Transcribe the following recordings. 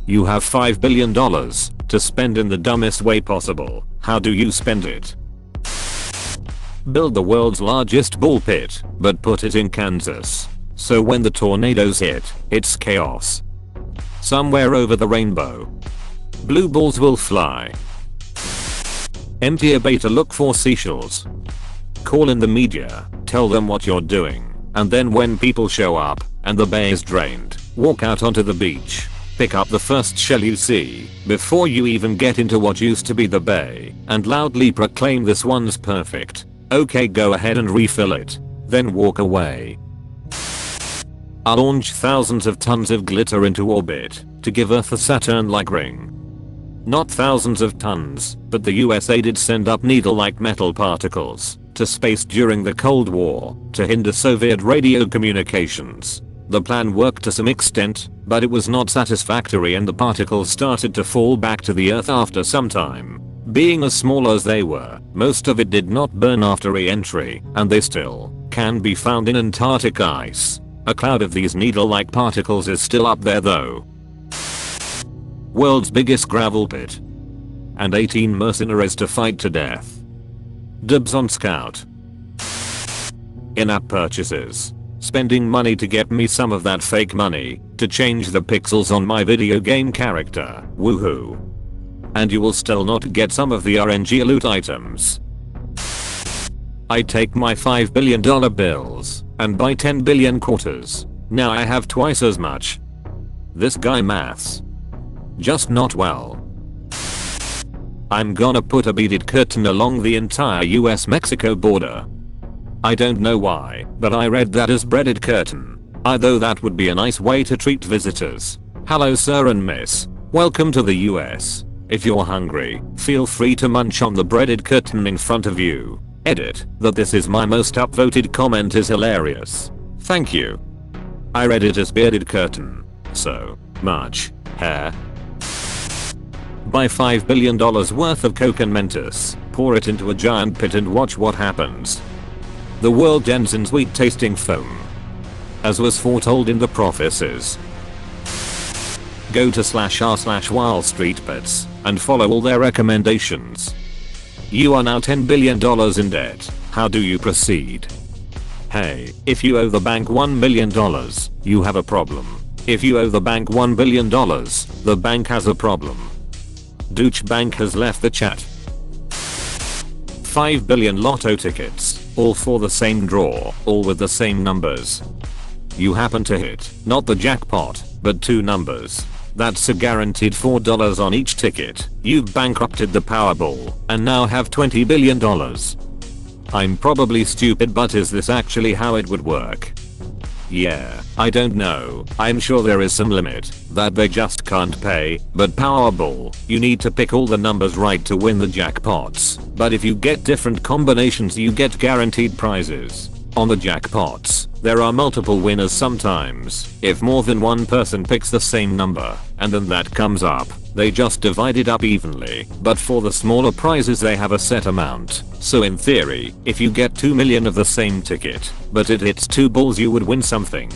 You have $5 billion to spend in the dumbest way possible. How do you spend it? Build the world's largest ball pit, but put it in Kansas. So when the tornadoes hit, it's chaos. Somewhere over the rainbow, blue balls will fly. Empty a bay to look for seashells. Call in the media, tell them what you're doing, and then when people show up and the bay is drained, walk out onto the beach. Pick up the first shell you see before you even get into what used to be the bay and loudly proclaim this one's perfect. Okay, go ahead and refill it. Then walk away. I'll launch thousands of tons of glitter into orbit to give Earth a Saturn-like ring. Not thousands of tons, but the USA did send up needle-like metal particles to space during the Cold War to hinder Soviet radio communications. The plan worked to some extent, but it was not satisfactory and the particles started to fall back to the Earth after some time. Being as small as they were, most of it did not burn after re-entry, and they still can be found in Antarctic ice. A cloud of these needle-like particles is still up there though. World's biggest gravel pit. And 18 mercenaries to fight to death. Dibs on Scout. In-app purchases. Spending money to get me some of that fake money to change the pixels on my video game character. Woohoo. And you will still not get some of the RNG loot items. I take my $5 billion bills and buy 10 billion quarters. Now I have twice as much. This guy maths. Just not well. I'm gonna put a beaded curtain along the entire US-Mexico border. I don't know why, but I read that as breaded curtain. Although that would be a nice way to treat visitors. Hello sir and miss. Welcome to the US. If you're hungry, feel free to munch on the breaded curtain in front of you. Edit, that this is my most upvoted comment is hilarious. Thank you. I read it as bearded curtain. So much hair. Buy $5 billion worth of Coke and Mentos, pour it into a giant pit and watch what happens. The world ends in sweet tasting foam. As was foretold in the prophecies. Go to /r/Wall Street Bets and follow all their recommendations. You are now $10 billion in debt. How do you proceed? Hey, if you owe the bank $1 million, you have a problem. If you owe the bank $1 billion, the bank has a problem. Deutsche Bank has left the chat. 5 billion lotto tickets, all for the same draw, all with the same numbers. You happen to hit, not the jackpot, but 2 numbers. That's a guaranteed $4 on each ticket. You've bankrupted the Powerball and now have $20 billion. I'm probably stupid, but is this actually how it would work? Yeah, I don't know. I'm sure there is some limit that they just can't pay, but Powerball, you need to pick all the numbers right to win the jackpots. But if you get different combinations, you get guaranteed prizes. On the jackpots, there are multiple winners sometimes. If more than one person picks the same number, and then that comes up, they just divide it up evenly. But for the smaller prizes they have a set amount. So in theory, if you get 2 million of the same ticket, but it hits 2 balls, you would win something.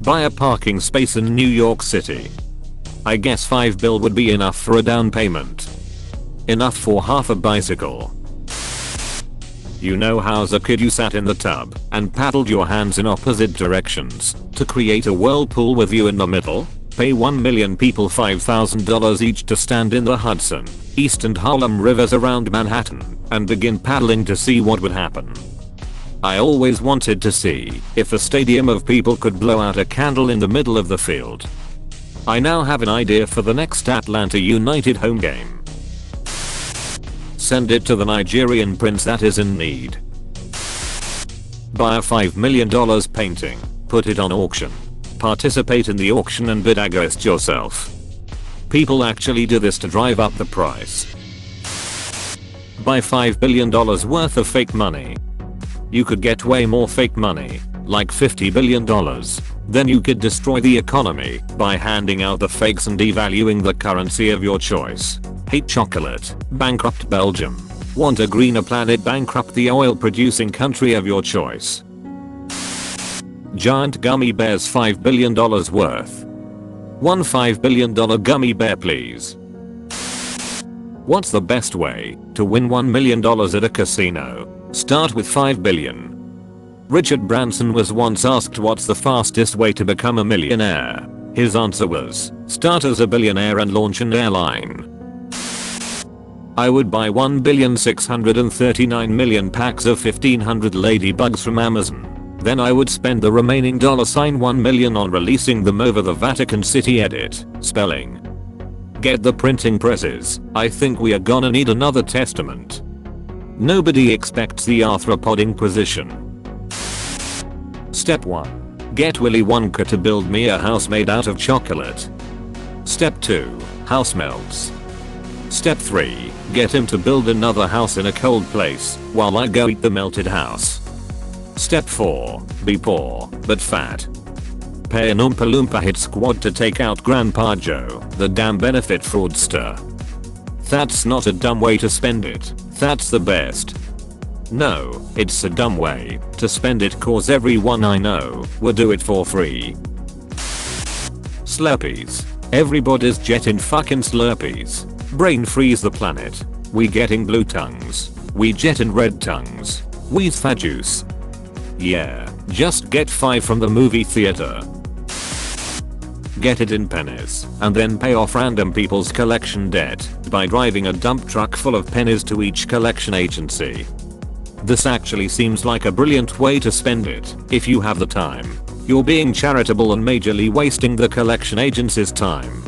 Buy a parking space in New York City. I guess $5 bill would be enough for a down payment. Enough for half a bicycle. You know how as a kid you sat in the tub and paddled your hands in opposite directions to create a whirlpool with you in the middle? Pay 1 million people $5,000 each to stand in the Hudson, East and Harlem rivers around Manhattan and begin paddling to see what would happen. I always wanted to see if a stadium of people could blow out a candle in the middle of the field. I now have an idea for the next Atlanta United home game. Send it to the Nigerian prince that is in need. Buy a $5 million painting, put it on auction. Participate in the auction and bid against yourself. People actually do this to drive up the price. Buy $5 billion worth of fake money. You could get way more fake money, like $50 billion. Then you could destroy the economy by handing out the fakes and devaluing the currency of your choice. Hate chocolate, bankrupt Belgium. Want a greener planet, bankrupt the oil producing country of your choice. Giant gummy bears $5 billion worth. One $5 billion gummy bear please. What's the best way to win $1 million at a casino? Start with 5 billion. Richard Branson was once asked what's the fastest way to become a millionaire. His answer was, start as a billionaire and launch an airline. I would buy 1,639,000,000 packs of 1500 ladybugs from Amazon. Then I would spend the remaining $1 million on releasing them over the Vatican City. Edit. Spelling. Get the printing presses. I think we are gonna need another testament. Nobody expects the arthropod inquisition. Step 1. Get Willy Wonka to build me a house made out of chocolate. Step 2. House melts. Step 3. Get him to build another house in a cold place while I go eat the melted house. Step 4. Be poor but fat. Pay an Oompa Loompa hit squad to take out Grandpa Joe, the damn benefit fraudster. That's not a dumb way to spend it. That's the best. No, it's a dumb way to spend it cause everyone I know would do it for free. Slurpees. Everybody's jetting fucking Slurpees. Brain freeze the planet. We getting blue tongues. We jetting red tongues. We's fat juice. Yeah, just get 5 from the movie theater. Get it in pennies and then pay off random people's collection debt by driving a dump truck full of pennies to each collection agency. This actually seems like a brilliant way to spend it if you have the time. You're being charitable and majorly wasting the collection agency's time.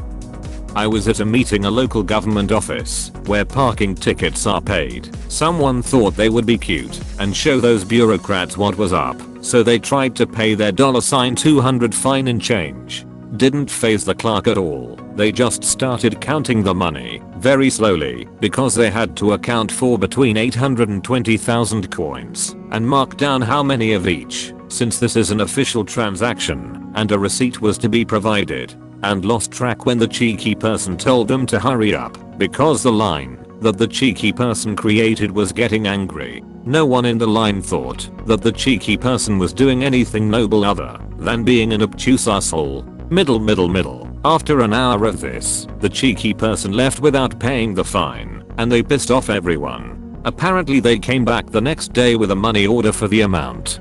I was at a meeting a local government office where parking tickets are paid. Someone thought they would be cute and show those bureaucrats what was up, so they tried to pay their $200 fine in change. Didn't faze the clerk at all. They just started counting the money very slowly because they had to account for between 800 and 20,000 coins and mark down how many of each, since this is an official transaction and a receipt was to be provided, and lost track when the cheeky person told them to hurry up because the line that the cheeky person created was getting angry. No one in the line thought that the cheeky person was doing anything noble other than being an obtuse asshole. Middle. After an hour of this, the cheeky person left without paying the fine, and they pissed off everyone. Apparently they came back the next day with a money order for the amount.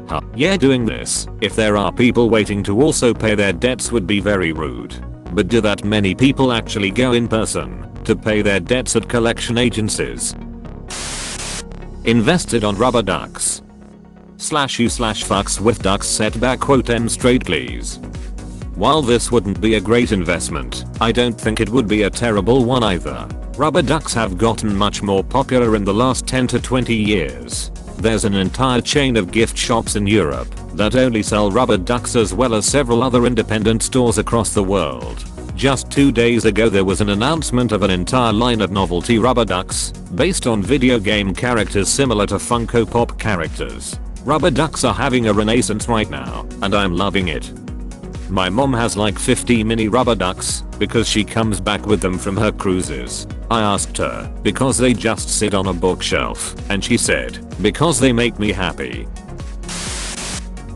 Huh, yeah, doing this, if there are people waiting to also pay their debts, would be very rude. But do that many people actually go in person to pay their debts at collection agencies? Invested on rubber ducks. /u/fucks with ducks set back quote em straight please. While this wouldn't be a great investment, I don't think it would be a terrible one either. Rubber ducks have gotten much more popular in the last 10 to 20 years. There's an entire chain of gift shops in Europe that only sell rubber ducks, as well as several other independent stores across the world. Just 2 days ago there was an announcement of an entire line of novelty rubber ducks based on video game characters similar to Funko Pop characters. Rubber ducks are having a renaissance right now, and I'm loving it. My mom has like 50 mini rubber ducks because she comes back with them from her cruises. I asked her because they just sit on a bookshelf, and she said, because they make me happy.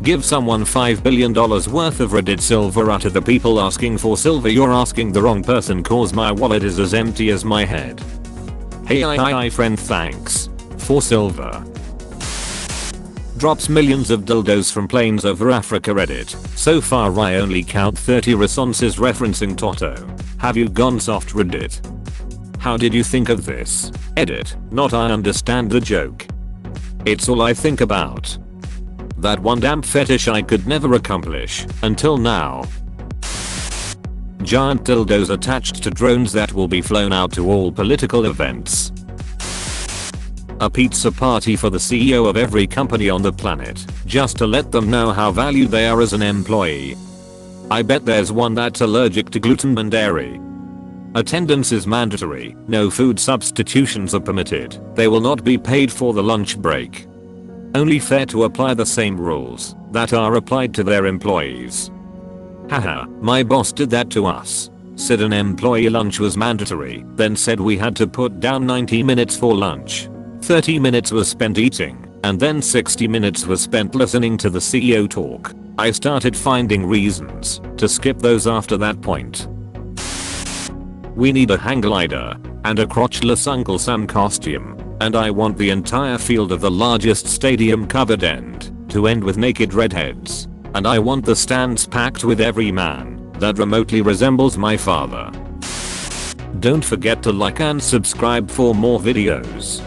Give someone $5 billion worth of Reddit silver to the people asking for silver. You're asking the wrong person cause my wallet is as empty as my head. Hey hi friend, thanks for silver. Drops millions of dildos from planes over Africa. Reddit. So far I only count 30 responses referencing Toto. Have you gone soft Reddit? How did you think of this? Edit. Not I understand the joke. It's all I think about. That one damn fetish I could never accomplish until now. Giant dildos attached to drones that will be flown out to all political events. A pizza party for the CEO of every company on the planet, just to let them know how valued they are as an employee. I bet there's one that's allergic to gluten and dairy. Attendance is mandatory, no food substitutions are permitted, they will not be paid for the lunch break. Only fair to apply the same rules that are applied to their employees. Haha, my boss did that to us. Said an employee lunch was mandatory, then said we had to put down 90 minutes for lunch. 30 minutes was spent eating, and then 60 minutes was spent listening to the CEO talk. I started finding reasons to skip those after that point. We need a hang glider and a crotchless Uncle Sam costume, and I want the entire field of the largest stadium covered end to end with naked redheads, and I want the stands packed with every man that remotely resembles my father. Don't forget to like and subscribe for more videos.